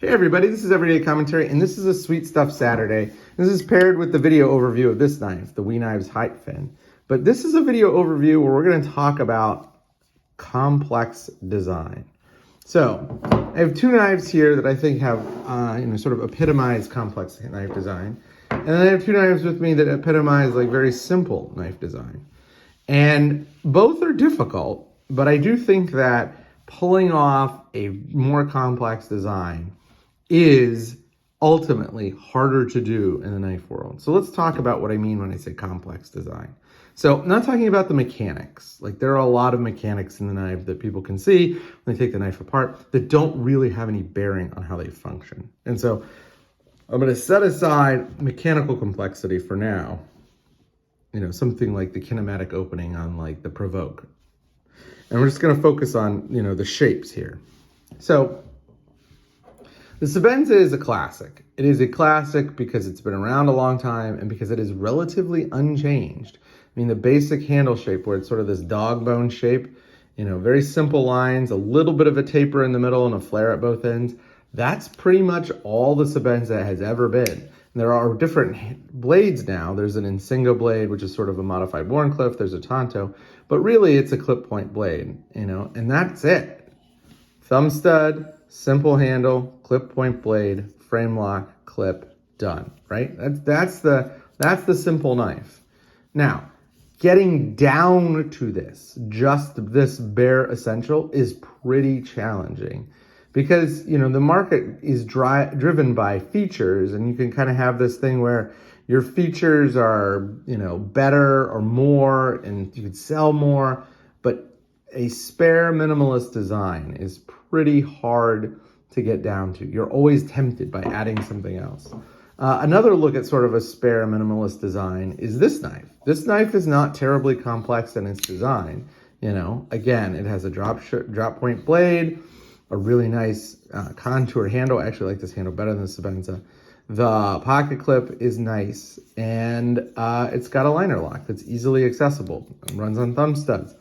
Hey everybody, this is Everyday Commentary, and this is a Sweet Stuff Saturday. This is paired with the video overview of this knife, the Knives Hyphen. But this is a video overview where we're going to talk about complex design. So, I have two knives here that I think have, sort of epitomize complex knife design. And then I have two knives with me that epitomize like very simple knife design. And both are difficult, but I do think that pulling off a more complex design is ultimately harder to do in the knife world. So let's talk about what I mean when I say complex design. So I'm not talking about the mechanics. Like there are a lot of mechanics in the knife that people can see when they take the knife apart that don't really have any bearing on how they function. And so I'm going to set aside mechanical complexity for now. Something like the kinematic opening on like the Provoke. And we're just going to focus on, the shapes here. So the Sebenza is a classic. It is a classic because it's been around a long time and because it is relatively unchanged. I mean, the basic handle shape where it's sort of this dog bone shape, very simple lines, a little bit of a taper in the middle and a flare at both ends. That's pretty much all the Sebenza has ever been. And there are different blades now. There's an Insingo blade, which is sort of a modified Wharncliffe. There's a Tonto, but really it's a clip point blade, and that's it. Thumb stud, simple handle, clip point blade, frame lock, clip, done, right? That's the simple knife. Now, getting down to this, just this bare essential is pretty challenging because, the market is driven by features, and you can kind of have this thing where your features are, better or more, and you could sell more, but a spare minimalist design is pretty hard to get down to. You're always tempted by adding something else. Another look at sort of a spare minimalist design is this knife. This knife is not terribly complex in its design. Again, it has a drop point blade, a really nice contour handle. I actually like this handle better than the Sebenza. The pocket clip is nice, and it's got a liner lock that's easily accessible. It runs on thumb studs.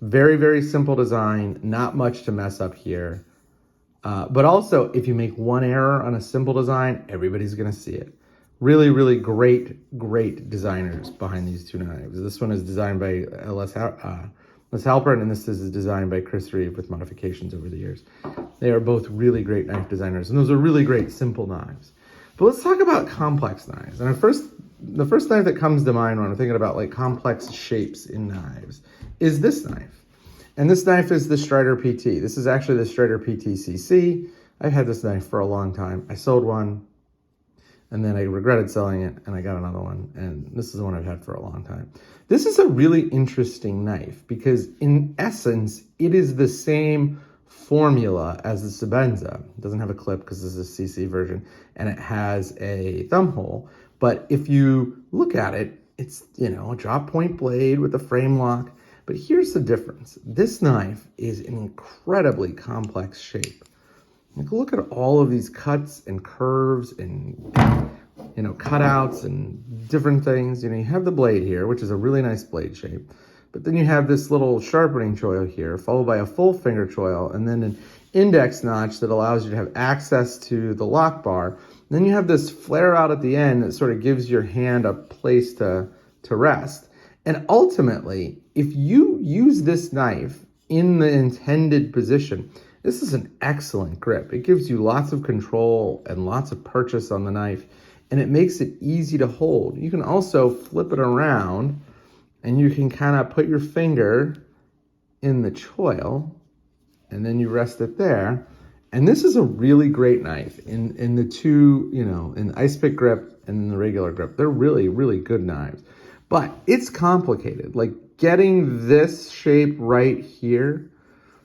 Very, very simple design, not much to mess up here. But also, if you make one error on a simple design, everybody's going to see it. Really, really great designers behind these two knives. This one is designed by Les Halpern, and this is designed by Chris Reeve with modifications over the years. They are both really great knife designers, and those are really great simple knives. But let's talk about complex knives. And the first knife that comes to mind when I'm thinking about like complex shapes in knives is this knife. And this knife is the Strider PT. This is actually the Strider PT CC. I've had this knife for a long time. I sold one, and then I regretted selling it, and I got another one. And this is the one I've had for a long time. This is a really interesting knife because in essence, it is the same formula as the Sebenza. It doesn't have a clip because this is a CC version, and it has a thumb hole. But if you look at it, it's, a drop point blade with a frame lock. But here's the difference. This knife is an incredibly complex shape. Look at all of these cuts and curves and cutouts and different things. You have the blade here, which is a really nice blade shape. But then you have this little sharpening choil here, followed by a full finger choil, and then an index notch that allows you to have access to the lock bar. And then you have this flare out at the end that sort of gives your hand a place to rest. And ultimately, if you use this knife in the intended position, this is an excellent grip. It gives you lots of control and lots of purchase on the knife, and it makes it easy to hold. You can also flip it around, and you can kind of put your finger in the choil, and then you rest it there. And this is a really great knife in the two, in the ice pick grip and in the regular grip. They're really, really good knives. But it's complicated. Like getting this shape right here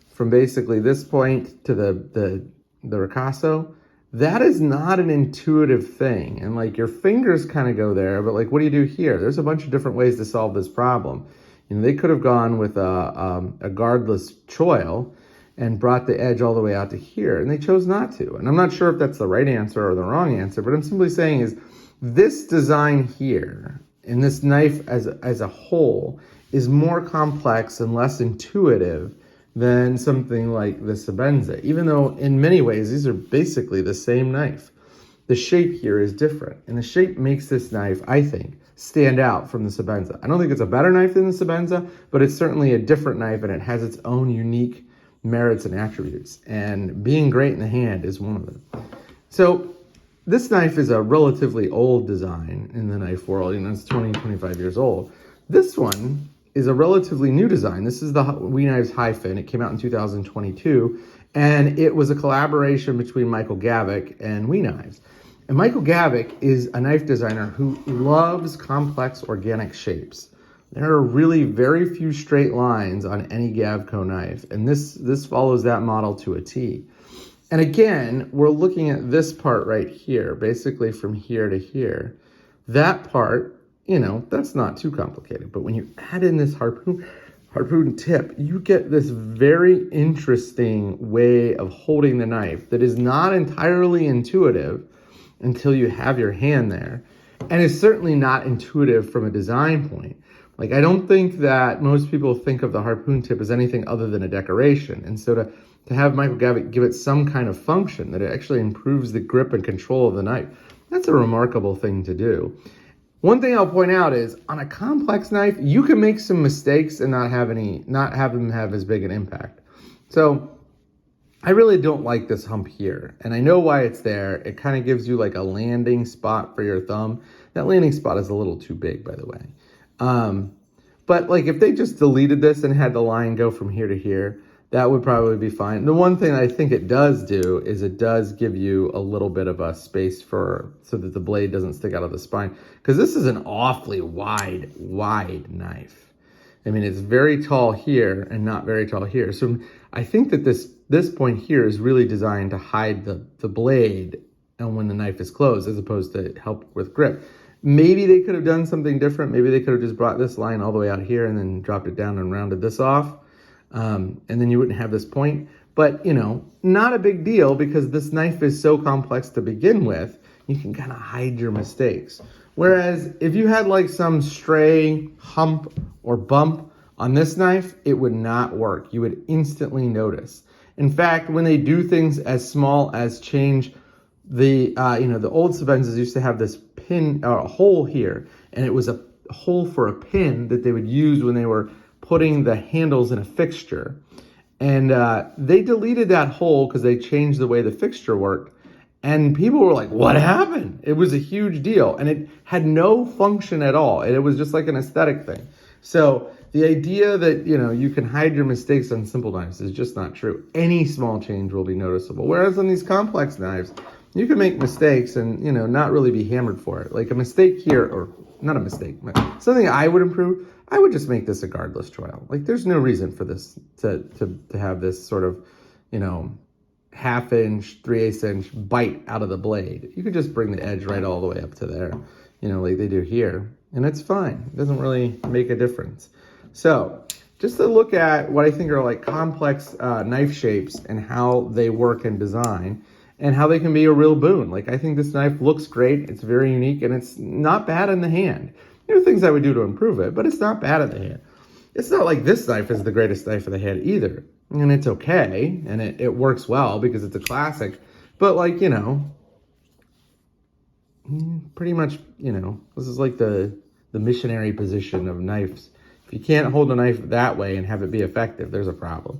from basically this point to the ricasso, that is not an intuitive thing. And like your fingers kind of go there, but like what do you do here? There's a bunch of different ways to solve this problem. They could have gone with a guardless choil and brought the edge all the way out to here, and they chose not to. And I'm not sure if that's the right answer or the wrong answer, but I'm simply saying is this design here, and this knife as a whole, is more complex and less intuitive than something like the Sebenza, even though in many ways these are basically the same knife. The shape here is different, and the shape makes this knife, I think, stand out from the Sebenza. I don't think it's a better knife than the Sebenza, but it's certainly a different knife, and it has its own unique merits and attributes, and being great in the hand is one of them. So this knife is a relatively old design in the knife world. It's 20, 25 years old. This one is a relatively new design. This is the Knives Hyphen. It came out in 2022, and it was a collaboration between Michael Gavick and Knives. And Michael Gavick is a knife designer who loves complex organic shapes. There are really very few straight lines on any Gavco knife, and this follows that model to a T. And again, we're looking at this part right here, basically from here to here. That part, that's not too complicated. But when you add in this harpoon tip, you get this very interesting way of holding the knife that is not entirely intuitive until you have your hand there. And it's certainly not intuitive from a design point. Like, I don't think that most people think of the harpoon tip as anything other than a decoration. And so to have Michael Gavick give it some kind of function that it actually improves the grip and control of the knife, that's a remarkable thing to do. One thing I'll point out is on a complex knife, you can make some mistakes and not have them have as big an impact. So I really don't like this hump here, and I know why it's there. It kind of gives you like a landing spot for your thumb. That landing spot is a little too big, by the way. But like if they just deleted this and had the line go from here to here, that would probably be fine. The one thing I think it does do is it does give you a little bit of a space so that the blade doesn't stick out of the spine, because this is an awfully wide knife. I mean, it's very tall here and not very tall here. So I think that this point here is really designed to hide the blade and when the knife is closed, as opposed to help with grip. Maybe they could have done something different. Maybe they could have just brought this line all the way out here and then dropped it down and rounded this off. And then you wouldn't have this point. But, not a big deal, because this knife is so complex to begin with, you can kind of hide your mistakes. Whereas if you had like some stray hump or bump on this knife, it would not work. You would instantly notice. In fact, when they do things as small as change the old Sebenzas used to have this pin, hole here, and it was a hole for a pin that they would use when they were putting the handles in a fixture. And they deleted that hole because they changed the way the fixture worked. And people were like, what happened? It was a huge deal. And it had no function at all. And it was just like an aesthetic thing. So the idea that, you can hide your mistakes on simple knives is just not true. Any small change will be noticeable. Whereas on these complex knives, you can make mistakes and, not really be hammered for it. Like a mistake here, or not a mistake, but something I would improve, I would just make this a guardless choil. Like, there's no reason for this to have this sort of, 1/2 inch, 3/8 inch bite out of the blade. You could just bring the edge right all the way up to there, like they do here, and it's fine. It doesn't really make a difference. So just to look at what I think are like complex knife shapes and how they work in design and how they can be a real boon. Like, I think this knife looks great. It's very unique, and it's not bad in the hand. There are things I would do to improve it, but it's not bad in the hand. It's not like this knife is the greatest knife in the hand either. And it's okay, and it works well because it's a classic. But like, pretty much, this is like the missionary position of knives. If you can't hold a knife that way and have it be effective, there's a problem.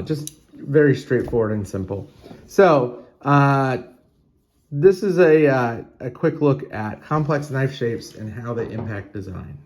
Just very straightforward and simple. So this is a quick look at complex knife shapes and how they impact design.